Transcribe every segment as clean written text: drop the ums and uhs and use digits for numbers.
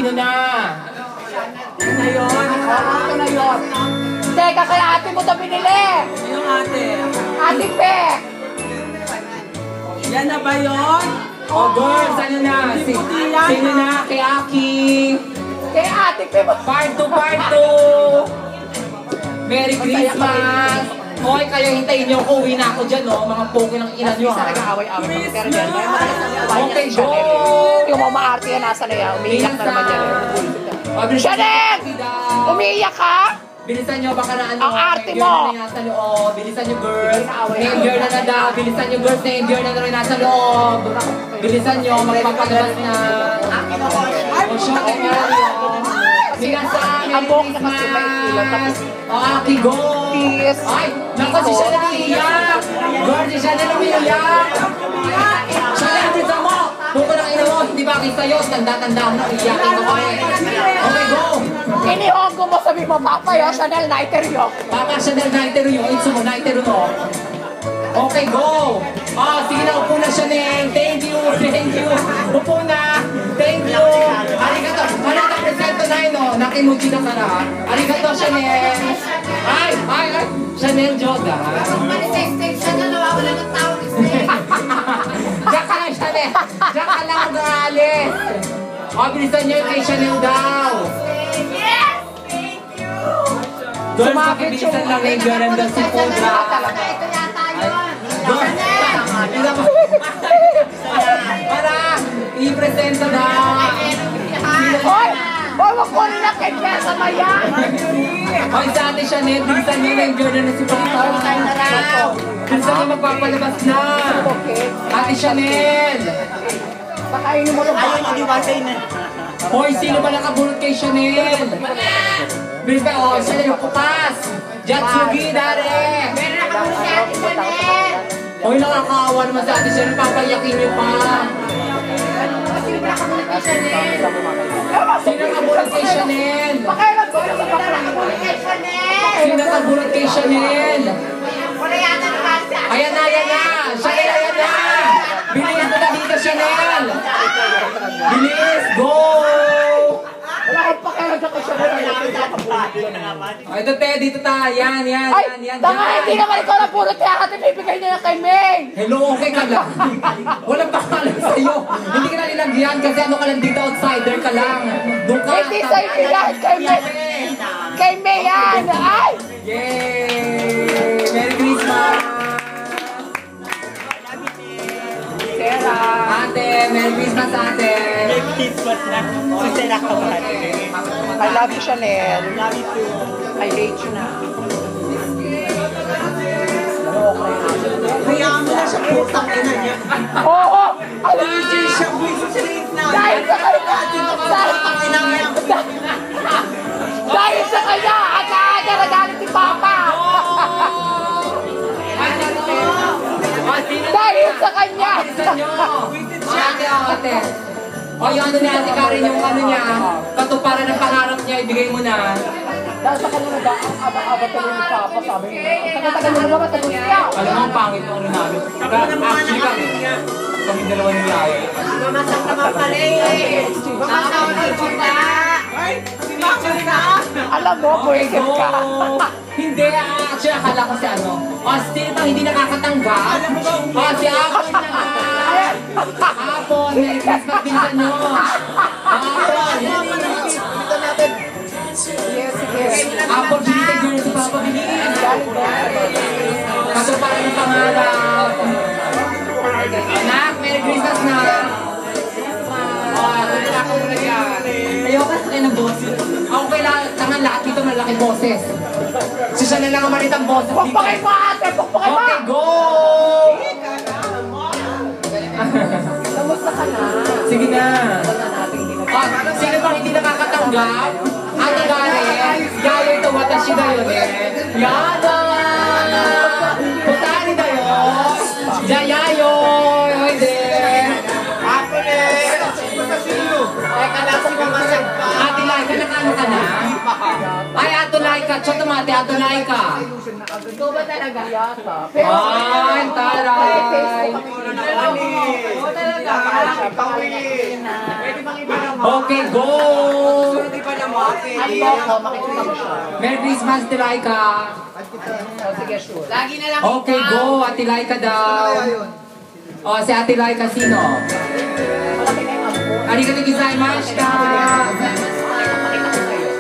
Sino na? Ito na yun. Ito na yun. Teka, kaya ate mo ito binili. Yung ate. Ate Pe. Yan na ba yun? Oh, girls, ano na? Sino na? Kay Aki. Kaya ate Pe. Part 2, part 2. Merry Christmas. Hoy, kayo hintayin niyo ako. Uwi na ako dyan, no? Mga poke ng ina niyo, ha? Nag-aaway-aaway ng Tergel. Okay, go! Yung mga maarte yan, nasa na yan. Umiiyak na naman yan. Chanel! Umiiyak ka? Bilisan nyo, baka na ano. Ang arte mo! Nasa loob. Bilisan nyo, girls. Name na na daw. Bilisan nyo, girls. Name na rin nasa loob. Bilisan nyo, magpapalabas na. O, shock and Ang buhok na kasi may ilaw. Tapos, Aki, go! Peace. Ay, naku, si Chanel umiiyak! Girl, si Chanel umiiyak! Chanel, bilisan mo! Buko ng ina mo, hindi ba kayo sa'yo? Tanda-tanda mo na, iyakin ko kayo. Okay, go! Inihongo mo, sabi mo, Papa, yo, Chanel Nighter yo. Papa, Chanel Naiteru yung inso mo, Naiteru mo. Okay, go! Sige na, upo na, Chanel. Thank you, thank you. Upo na. Thank you. Arigato. Halata, presento na yun, no? Nakimuji na ka na. Arigato, Chanel. Ay. Chanel Jordan. Chanel, nawawala ng tao. Diyan ka lang, Chanel. Diyan ka lang mag-aalis. Bilisan niyo yung kay Chanel daw. Yes! Thank you! Girls, makibilisan lang yung ganda si Cobra. Ito yata yun. Para i-presenta na. Hoy! Hoy, wag ko nila kay Pesa Maya! Hoy, sa ate Chanel, bilisan niyo yung ganda na si Papa. Bilisan niyo magpapalabas na. Ate Chanel. Pakainin mo ito. Ayaw mag-iwasay na. Hoy, sino ba nakabulot kay Chanel? Bilis ka, Chanel yung kupas. Jatsugi, dare. Meron nakabulong si Ate Chanel. Hoy, nakakaawa naman sa ate Chanel, papayakin niyo pa. Sino ba nakabulong kay Chanel? Sino nakabulot kay Chanel? Pakailan ko yung Sino nakabulong kay Chanel? Sino nakabulot kay Chanel? Wala yata naman si Ate Ayan na! Chanel, ayan na! Bilis mo na dito, Chanel! Bilis! Go! Wala akong pakailan ka kay Chanel. Ay, ito, te, dito ta. Yan. Ay, tanga, hindi naman ikaw na puro kaya ate bibigay niya kay May. Hello, okay ka lang. Walang pangalan sa'yo. Hindi ka na nilagyan kasi ano ka lang dito, outsider ka lang. Doon ka. Hindi sa'yo yan, kay May. Kay May yan. Ay! Yay! Merry Christmas! Sarah. Ate, Merry Christmas, ate. Christmas na. Kasi nakabahan. I love you, Chanel. Love you too. I hate you na. Kaya mo na siya putang ina niya. Oo! Alam Hindi siya buwisit na. Dahil sa kanya! Dahil sa kanya! Aga-aga nagalit si Papa! Dahil sa kanya! Ate. O yung ano ni Ate Karen, yung ano niya, katuparan ng pangarap niya, ibigay mo na. Dahil sa kanya nag-aaba tuloy ni Papa, sabi niya. Tagal-tagal mo naman, tagal siya. Alam mo, ang pangit ng Ronaldo. Actually, kami dalawa ni Yaya. Mamasang naman pala eh. Mamasang naman pala. Alam mo, buwisit ka. Hindi, actually, akala ko si ano. Sino bang hindi nakakatanggap? Si Apon na. Apon, Merry Christmas din sa nyo. Apon. Yes, sige. Apon, bilis ang girl si Papa, bilis. Katuparan ng pangarap. Anak, Merry Christmas na. Ayoko sa kayo ng boses. Ako kailangan lahat dito malaki boses. Si Chanel lang ang malitang boses dito. Pukpukin mo ate! Pukpukin mo! Okay, go! Kamusta ka na? Sige na. Sino bang hindi nakakatanggap? Ate Karen, Yayo ito, watashi da yo ne. Yada! Putani da yo! Yayo! Hindi! Ate Laika, nakano ka na? Ay, Ato Laika, choto mate, Ato Laika. Ikaw ba talaga? Yata. Ay, taray. Oo talaga. Okay, go! Ano ko, makikita mo siya. Merry Christmas, Ate Laika. Oh, sige, sure. Lagi na lang Okay, go. Ate Laika daw. O, si Ate Laika, sino? Malaki na yung ampun. Arigato gozaimashita. Pakita ko sa'yo.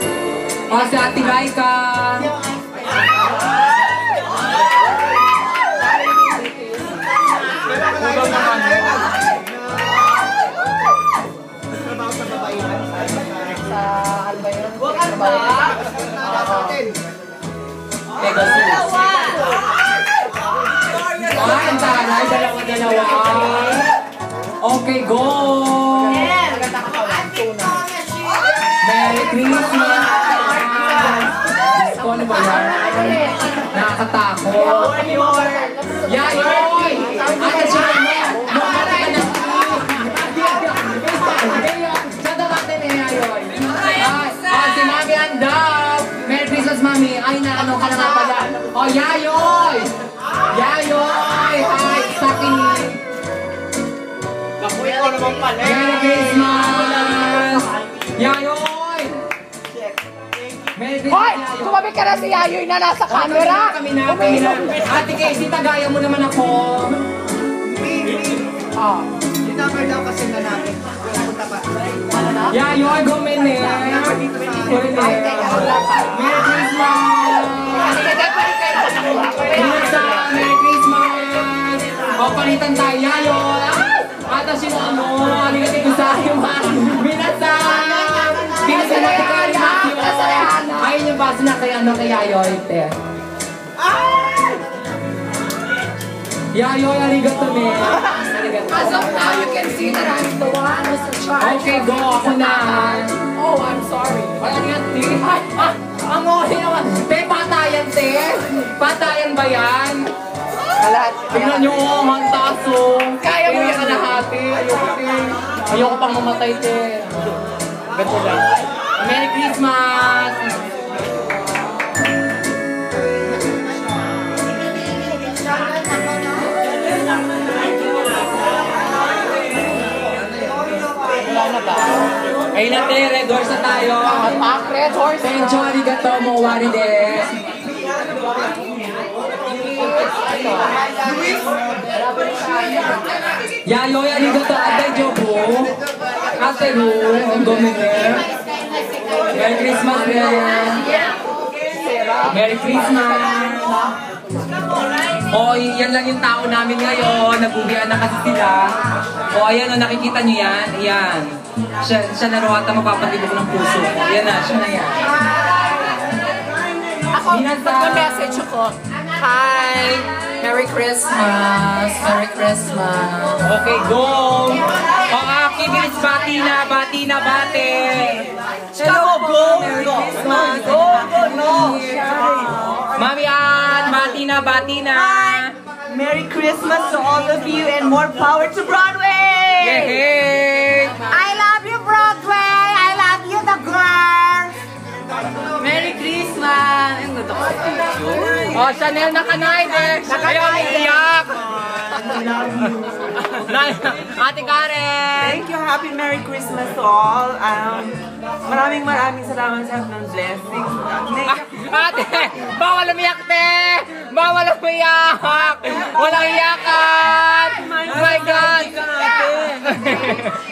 O, si Ate Laika. Sa, ano ba yun? Teka, sis. Ay, ang taray. Dalawa-dalawa. Okay, go. Maganda ka pala. Tuna. Merry Christmas. Ano ba yan? Nakakatakot. Yayoy! Ate siya mo! Mukha ka na. Saan natin eh, Yayoy? Si Mami Andap! Merry Christmas, Mami! Ay, naano ka na nga pala. Oh, Yayoy! Yayoy! Ay, Saki! Nakuya ko naman pala. Merry Christmas! Yayoy! Merry Christmas, Hoy! Yayoy! Tumabi ka na si Yayoy na nasa camera! Kami na. Ate Casey, tagayan mo naman ako. Ah. Dinamay daw kasi na natin. Punta pa. Ano na? Yayoy, gumene. Gumene. Merry Christmas! Minasa, Merry Christmas! O, palitan tayo, Yayoy! Ata sino ano, aligati ko sa'yo, Minasa! Pinasa na kay Matthew. Ayun yung base na kay ano, kay Yayoy. Yayoy, arigato, me. Arigato. As of now, you can see that I'm the one who's in charge. Okay, go. Ako na. Oh, I'm sorry. Ay, ano yan, te? Ang okay naman. Te, patayan, te. Patayan ba yan? Kalat. Tignan nyo, ang taso. Kaya mo yan. kalahati. Ayoko, te. Ayoko pang mamatay, te. Ganito lang. Merry Christmas! Wala na ba? Ayun na, te. Red horse na tayo. Pack, red horse. Tencho, arigato mo, wari des. Yayoy, arigato, ate Jobo. Ate Ru, ang gominer. Merry Christmas, Ryan. Merry Christmas. O, yan lang yung tao namin ngayon. Nagubian na kasi sila. O, ayan o, nakikita nyo yan. Ayan. Siya na raw ata mapapatibok ng puso. Yan na, siya na yan. Ako, mag-message ako. Hi! Merry Christmas! Merry Christmas! Okay, go! O, Aki, bilis bati na, bati na, bati! Hello, go! Merry Christmas! Go, go, no! Mami Ann, bati na, bati na! Merry Christmas to all of you and more power to Broadway! Yehey! I love you, Broadway! I love you, the girls! Merry Christmas! Ang ganda ko. O, Chanel naka-night eh! Ayaw iiyak! Ate Karen! Thank you. Happy Merry Christmas to all. Maraming salamat sa ng blessings. Ate! Bawal umiyak, te! Bawal umiyak! Walang iyakan! Oh my God!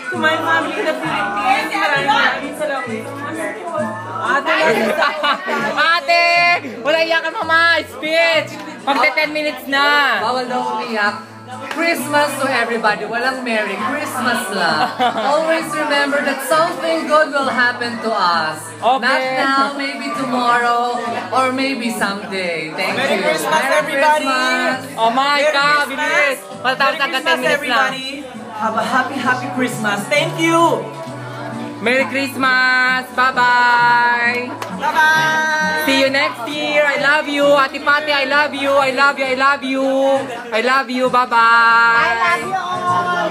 To my family in the Philippines, maraming salamat. Ate! Walang iyakan, mama! Speech! Magte 10 minutes na! Bawal daw umiyak. Christmas to everybody. Walang Merry Christmas lang. Always remember that something good will happen to us. Okay. Not now, maybe tomorrow, or maybe someday. Thank Merry you. Christmas, Merry everybody. Christmas. Oh my Merry God! Christmas. Bilis! Matatapos agad 10 minutes na. everybody. Have a happy Christmas. Thank you. Merry Christmas! Bye-bye! Bye-bye. See you next year! I love you! Ate Pati, I love you! I love you! I love you! I love you! Bye-bye! I love you all!